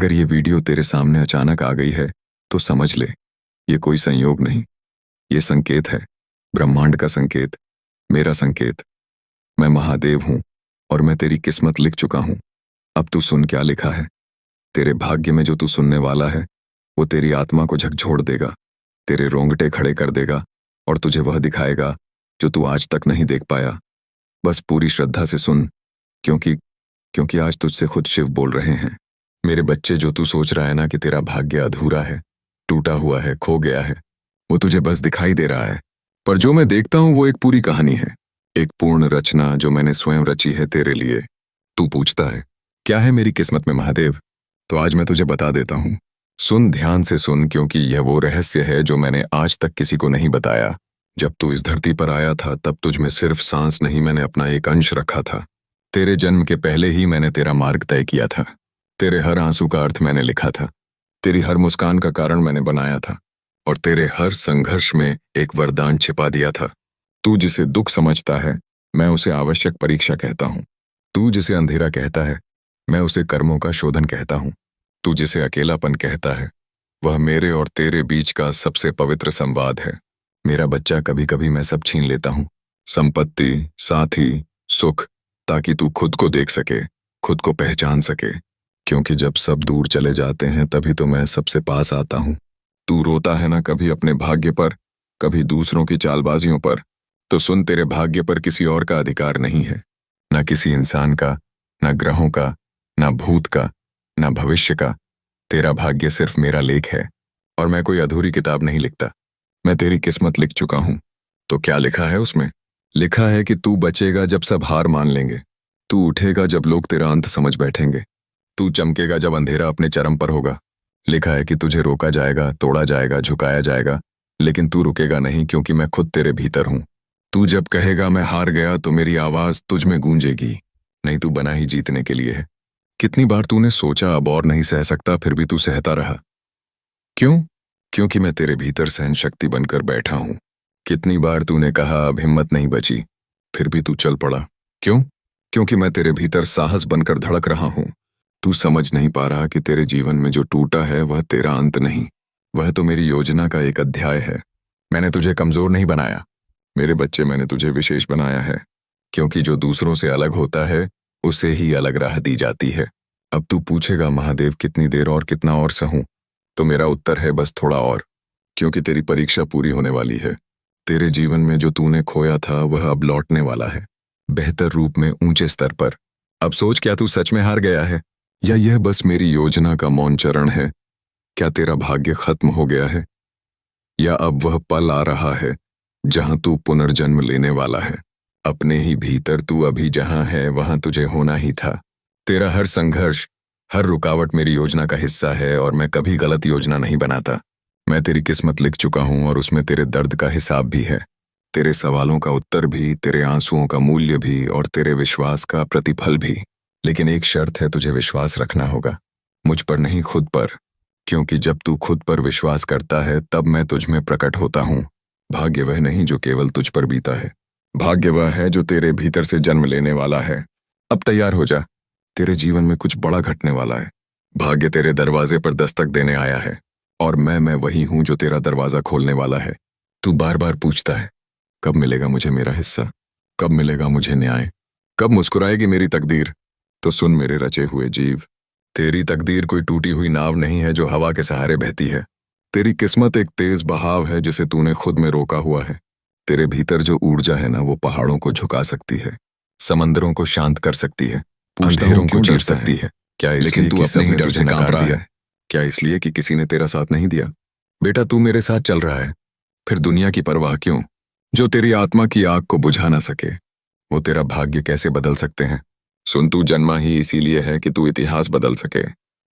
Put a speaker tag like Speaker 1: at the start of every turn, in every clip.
Speaker 1: अगर ये वीडियो तेरे सामने अचानक आ गई है तो समझ ले, ये कोई संयोग नहीं, ये संकेत है, ब्रह्मांड का संकेत, मेरा संकेत। मैं महादेव हूं और मैं तेरी किस्मत लिख चुका हूं। अब तू सुन क्या लिखा है। तेरे भाग्य में जो तू सुनने वाला है वो तेरी आत्मा को झकझोर देगा, तेरे रोंगटे खड़े कर देगा और तुझे वह दिखाएगा जो तू आज तक नहीं देख पाया। बस पूरी श्रद्धा से सुन, क्योंकि आज तुझसे खुद शिव बोल रहे हैं। मेरे बच्चे, जो तू सोच रहा है ना कि तेरा भाग्य अधूरा है, टूटा हुआ है, खो गया है, वो तुझे बस दिखाई दे रहा है। पर जो मैं देखता हूं वो एक पूरी कहानी है, एक पूर्ण रचना जो मैंने स्वयं रची है तेरे लिए। तू पूछता है क्या है मेरी किस्मत में महादेव, तो आज मैं तुझे बता देता हूं। सुन, ध्यान से सुन, क्योंकि यह वो रहस्य है जो मैंने आज तक किसी को नहीं बताया। जब तू इस धरती पर आया था तब तुझ में सिर्फ सांस नहीं, मैंने अपना एक अंश रखा था। तेरे जन्म के पहले ही मैंने तेरा मार्ग तय किया था। तेरे हर आंसू का अर्थ मैंने लिखा था, तेरी हर मुस्कान का कारण मैंने बनाया था और तेरे हर संघर्ष में एक वरदान छिपा दिया था। तू जिसे दुख समझता है मैं उसे आवश्यक परीक्षा कहता हूँ। तू जिसे अंधेरा कहता है मैं उसे कर्मों का शोधन कहता हूँ। तू जिसे अकेलापन कहता है वह मेरे और तेरे बीच का सबसे पवित्र संवाद है। मेरा बच्चा, कभी कभी मैं सब छीन लेता हूँ, संपत्ति, साथी, सुख, ताकि तू खुद को देख सके, खुद को पहचान सके। क्योंकि जब सब दूर चले जाते हैं तभी तो मैं सबसे पास आता हूँ। तू रोता है ना कभी अपने भाग्य पर, कभी दूसरों की चालबाजियों पर, तो सुन, तेरे भाग्य पर किसी और का अधिकार नहीं है, न किसी इंसान का, न ग्रहों का, न भूत का, न भविष्य का। तेरा भाग्य सिर्फ मेरा लेख है और मैं कोई अधूरी किताब नहीं लिखता। मैं तेरी किस्मत लिख चुका हूं। तो क्या लिखा है उसमें? लिखा है कि तू बचेगा जब सब हार मान लेंगे, तू उठेगा जब लोग तेरा अंत समझ बैठेंगे, तू चमकेगा जब अंधेरा अपने चरम पर होगा। लिखा है कि तुझे रोका जाएगा, तोड़ा जाएगा, झुकाया जाएगा, लेकिन तू रुकेगा नहीं, क्योंकि मैं खुद तेरे भीतर हूं। तू जब कहेगा मैं हार गया तो मेरी आवाज तुझ में गूंजेगी। नहीं, तू बना ही जीतने के लिए है। कितनी बार तूने सोचा अब और नहीं सह सकता, फिर भी तू सहता रहा। क्यों? क्योंकि मैं तेरे भीतर सहन शक्ति बनकर बैठा हूं। कितनी बार तूने कहा अब हिम्मत नहीं बची, फिर भी तू चल पड़ा। क्यों? क्योंकि मैं तेरे भीतर साहस बनकर धड़क रहा हूं। तू समझ नहीं पा रहा कि तेरे जीवन में जो टूटा है वह तेरा अंत नहीं, वह तो मेरी योजना का एक अध्याय है। मैंने तुझे कमजोर नहीं बनाया मेरे बच्चे, मैंने तुझे विशेष बनाया है। क्योंकि जो दूसरों से अलग होता है उसे ही अलग राह दी जाती है। अब तू पूछेगा महादेव कितनी देर और कितना और सहूं, तो मेरा उत्तर है बस थोड़ा और, क्योंकि तेरी परीक्षा पूरी होने वाली है। तेरे जीवन में जो तूने खोया था वह अब लौटने वाला है, बेहतर रूप में, ऊंचे स्तर पर। अब सोच, क्या तू सच में हार गया है या यह बस मेरी योजना का मौन चरण है? क्या तेरा भाग्य खत्म हो गया है या अब वह पल आ रहा है जहां तू पुनर्जन्म लेने वाला है? अपने ही भीतर तू अभी जहां है वहां तुझे होना ही था। तेरा हर संघर्ष, हर रुकावट मेरी योजना का हिस्सा है और मैं कभी गलत योजना नहीं बनाता। मैं तेरी किस्मत लिख चुका हूं और उसमें तेरे दर्द का हिसाब भी है, तेरे सवालों का उत्तर भी, तेरे आंसुओं का मूल्य भी और तेरे विश्वास का प्रतिफल भी। लेकिन एक शर्त है, तुझे विश्वास रखना होगा, मुझ पर नहीं, खुद पर। क्योंकि जब तू खुद पर विश्वास करता है तब मैं तुझ में प्रकट होता हूँ। भाग्य वह नहीं जो केवल तुझ पर बीता है, भाग्य वह है जो तेरे भीतर से जन्म लेने वाला है। अब तैयार हो जा, तेरे जीवन में कुछ बड़ा घटने वाला है। भाग्य तेरे दरवाजे पर दस्तक देने आया है और मैं वही हूं जो तेरा दरवाजा खोलने वाला है। तू बार बार पूछता है कब मिलेगा मुझे मेरा हिस्सा, कब मिलेगा मुझे न्याय, कब मुस्कुराएगी मेरी तकदीर? तो सुन मेरे रचे हुए जीव, तेरी तकदीर कोई टूटी हुई नाव नहीं है जो हवा के सहारे बहती है। तेरी किस्मत एक तेज बहाव है जिसे तूने खुद में रोका हुआ है। तेरे भीतर जो ऊर्जा है ना, वो पहाड़ों को झुका सकती है, समंदरों को शांत कर सकती है, अंधेरों को चीर सकती है। क्या इसलिए तू अपने ही डर से कांप रहा है? क्या इसलिए कि किसी ने तेरा साथ नहीं दिया? बेटा, तू मेरे साथ चल रहा है, फिर दुनिया की परवाह क्यों? जो तेरी आत्मा की आग को बुझा ना सके वो तेरा भाग्य कैसे बदल सकते हैं? सुन, तू जन्मा ही इसीलिए है कि तू इतिहास बदल सके।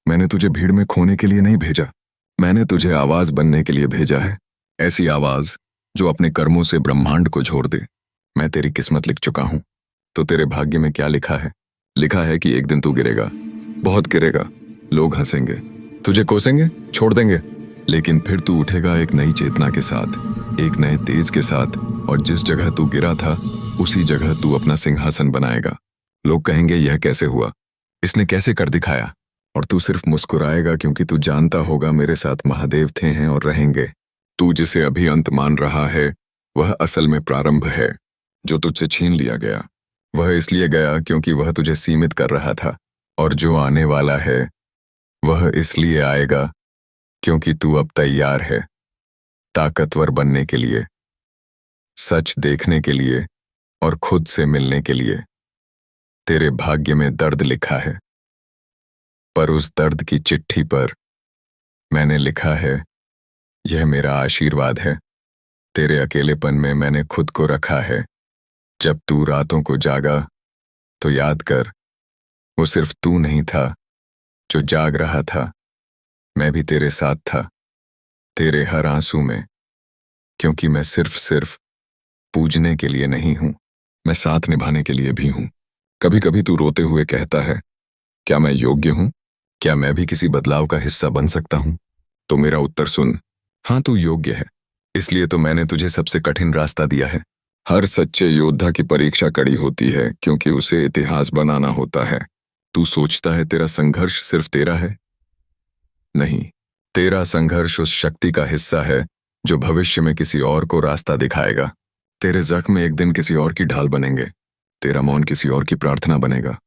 Speaker 1: मैंने तुझे भीड़ में खोने के लिए नहीं भेजा, मैंने तुझे आवाज बनने के लिए भेजा है। ऐसी आवाज जो अपने कर्मों से ब्रह्मांड को झोर दे। मैं तेरी किस्मत लिख चुका हूं। तो तेरे भाग्य में क्या लिखा है? लिखा है कि एक दिन तू गिरेगा, बहुत गिरेगा, लोग हंसेंगे, तुझे कोसेंगे, छोड़ देंगे, लेकिन फिर तू उठेगा एक नई चेतना के साथ, एक नए तेज के साथ, और जिस जगह तू गिरा था उसी जगह तू अपना सिंहासन बनाएगा। लोग कहेंगे यह कैसे हुआ, इसने कैसे कर दिखाया? और तू सिर्फ मुस्कुराएगा क्योंकि तू जानता होगा मेरे साथ महादेव थे हैं और रहेंगे। तू जिसे अभी अंत मान रहा है वह असल में प्रारंभ है। जो तुझसे छीन लिया गया वह इसलिए गया क्योंकि वह तुझे सीमित कर रहा था, और जो आने वाला है वह इसलिए आएगा क्योंकि तू अब तैयार है ताकतवर बनने के लिए, सच देखने के लिए और खुद से मिलने के लिए। तेरे भाग्य में दर्द लिखा है, पर उस दर्द की चिट्ठी पर मैंने लिखा है, यह मेरा आशीर्वाद है। तेरे अकेलेपन में मैंने खुद को रखा है। जब तू रातों को जागा तो याद कर, वो सिर्फ तू नहीं था जो जाग रहा था, मैं भी तेरे साथ था, तेरे हर आंसू में। क्योंकि मैं सिर्फ पूजने के लिए नहीं हूं, मैं साथ निभाने के लिए भी हूं। कभी कभी तू रोते हुए कहता है, क्या मैं योग्य हूं? क्या मैं भी किसी बदलाव का हिस्सा बन सकता हूं? तो मेरा उत्तर सुन, हाँ तू योग्य है। इसलिए तो मैंने तुझे सबसे कठिन रास्ता दिया है। हर सच्चे योद्धा की परीक्षा कड़ी होती है क्योंकि उसे इतिहास बनाना होता है। तू सोचता है तेरा संघर्ष सिर्फ तेरा है? नहीं, तेरा संघर्ष उस शक्ति का हिस्सा है जो भविष्य में किसी और को रास्ता दिखाएगा। तेरे जख्म एक दिन किसी और की ढाल बनेंगे, तेरा मौन किसी और की प्रार्थना बनेगा,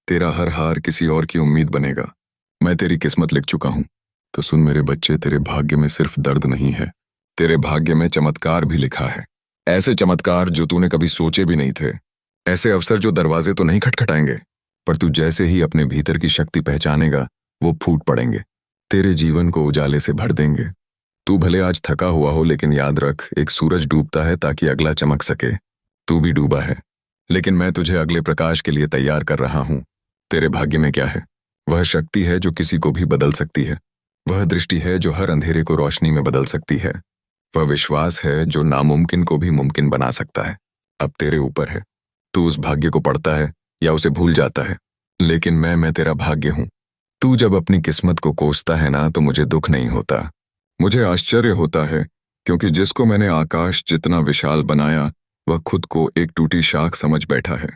Speaker 1: तेरा हर हार किसी और की उम्मीद बनेगा। मैं तेरी किस्मत लिख चुका हूं। तो सुन मेरे बच्चे, तेरे भाग्य में सिर्फ दर्द नहीं है, तेरे भाग्य में चमत्कार भी लिखा है। ऐसे चमत्कार जो तूने कभी सोचे भी नहीं थे, ऐसे अवसर जो दरवाजे तो नहीं खटखटाएंगे, पर तू जैसे ही अपने भीतर की शक्ति पहचानेगा वो फूट पड़ेंगे, तेरे जीवन को उजाले से भर देंगे। तू भले आज थका हुआ हो, लेकिन याद रख, एक सूरज डूबता है ताकि अगला चमक सके। तू भी डूबा है, लेकिन मैं तुझे अगले प्रकाश के लिए तैयार कर रहा हूं। तेरे भाग्य में क्या है? वह शक्ति है जो किसी को भी बदल सकती है। वह दृष्टि है जो हर अंधेरे को रोशनी में बदल सकती है। वह विश्वास है जो नामुमकिन को भी मुमकिन बना सकता है। अब तेरे ऊपर है, तू उस भाग्य को पढ़ता है या उसे भूल जाता है। लेकिन मैं तेरा भाग्य हूं। तू जब अपनी किस्मत को कोसता है ना, तो मुझे दुख नहीं होता, मुझे आश्चर्य होता है, क्योंकि जिसको मैंने आकाश जितना विशाल बनाया वह खुद को एक टूटी शाख समझ बैठा है।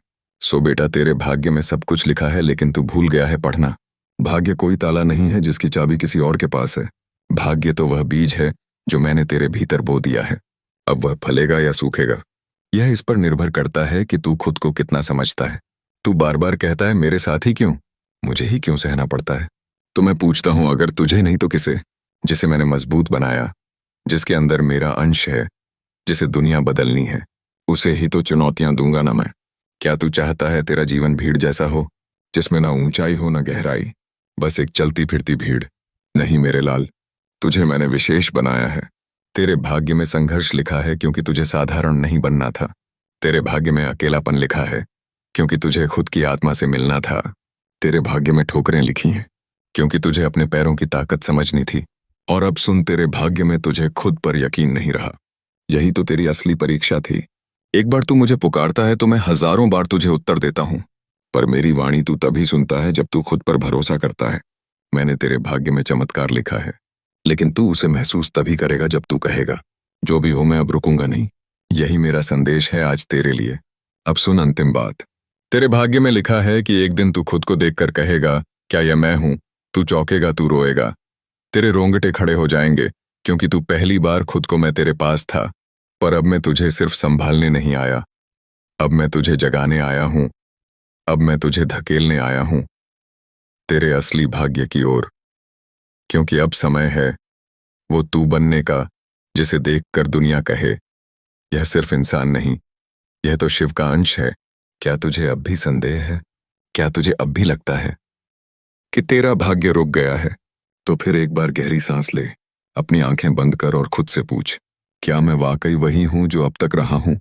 Speaker 1: सो बेटा, तेरे भाग्य में सब कुछ लिखा है, लेकिन तू भूल गया है पढ़ना। भाग्य कोई ताला नहीं है जिसकी चाबी किसी और के पास है। भाग्य तो वह बीज है जो मैंने तेरे भीतर बो दिया है। अब वह फलेगा या सूखेगा, यह इस पर निर्भर करता है कि तू खुद को कितना समझता है। तू बार बार कहता है मेरे साथ ही क्यों, मुझे ही क्यों सहना पड़ता है? तो मैं पूछता हूं, अगर तुझे नहीं तो किसे? जिसे मैंने मजबूत बनाया, जिसके अंदर मेरा अंश है, जिसे दुनिया बदलनी है, उसे ही तो चुनौतियां दूंगा ना मैं। क्या तू चाहता है तेरा जीवन भीड़ जैसा हो, जिसमें ना ऊंचाई हो ना गहराई, बस एक चलती फिरती भीड़? नहीं मेरे लाल, तुझे मैंने विशेष बनाया है। तेरे भाग्य में संघर्ष लिखा है क्योंकि तुझे साधारण नहीं बनना था। तेरे भाग्य में अकेलापन लिखा है क्योंकि तुझे खुद की आत्मा से मिलना था। तेरे भाग्य में ठोकरें लिखी हैं क्योंकि तुझे अपने पैरों की ताकत समझनी थी। और अब सुन, तेरे भाग्य में तुझे खुद पर यकीन नहीं रहा। यही तो तेरी असली परीक्षा थी। एक बार तू मुझे पुकारता है तो मैं हजारों बार तुझे उत्तर देता हूं, पर मेरी वाणी तू तभी सुनता है जब तू खुद पर भरोसा करता है। मैंने तेरे भाग्य में चमत्कार लिखा है, लेकिन तू उसे महसूस तभी करेगा जब तू कहेगा, जो भी हो मैं अब रुकूंगा नहीं। यही मेरा संदेश है आज तेरे लिए। अब सुन अंतिम बात। तेरे भाग्य में लिखा है कि एक दिन तू खुद को देखकर कहेगा, क्या यह मैं हूं? तू चौंकेगा, तू रोएगा, तेरे रोंगटे खड़े हो जाएंगे, क्योंकि तू पहली बार खुद को मैं तेरे पास था। पर अब मैं तुझे सिर्फ संभालने नहीं आया, अब मैं तुझे जगाने आया हूं। अब मैं तुझे धकेलने आया हूं तेरे असली भाग्य की ओर, क्योंकि अब समय है वो तू बनने का जिसे देखकर दुनिया कहे, यह सिर्फ इंसान नहीं, यह तो शिव का अंश है। क्या तुझे अब भी संदेह है? क्या तुझे अब भी लगता है कि तेरा भाग्य रुक गया है? तो फिर एक बार गहरी सांस ले, अपनी आंखें बंद कर और खुद से पूछ, क्या मैं वाकई वही हूं जो अब तक रहा हूं?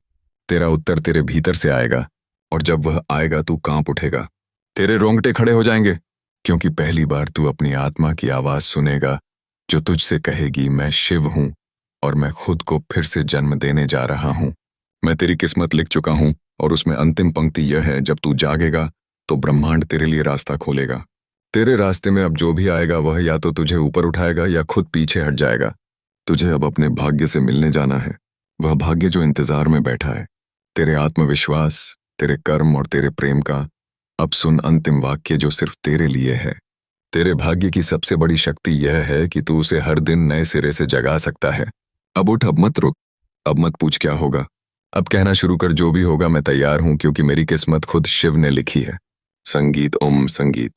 Speaker 1: तेरा उत्तर तेरे भीतर से आएगा, और जब वह आएगा तू कांप उठेगा, तेरे रोंगटे खड़े हो जाएंगे, क्योंकि पहली बार तू अपनी आत्मा की आवाज सुनेगा जो तुझसे कहेगी, मैं शिव हूं और मैं खुद को फिर से जन्म देने जा रहा हूं। मैं तेरी किस्मत लिख चुका हूं, और उसमें अंतिम पंक्ति यह है, जब तू जागेगा तो ब्रह्मांड तेरे लिए रास्ता खोलेगा। तेरे रास्ते में अब जो भी आएगा वह या तो तुझे ऊपर उठाएगा या खुद पीछे हट जाएगा। तुझे अब अपने भाग्य से मिलने जाना है, वह भाग्य जो इंतजार में बैठा है, तेरे आत्मविश्वास, तेरे कर्म और तेरे प्रेम का। अब सुन अंतिम वाक्य जो सिर्फ तेरे लिए है। तेरे भाग्य की सबसे बड़ी शक्ति यह है कि तू उसे हर दिन नए सिरे से जगा सकता है। अब उठ, अब मत रुक, अब मत पूछ क्या होगा। अब कहना शुरू कर, जो भी होगा मैं तैयार हूं, क्योंकि मेरी किस्मत खुद शिव ने लिखी है। संगीत, ओम संगीत।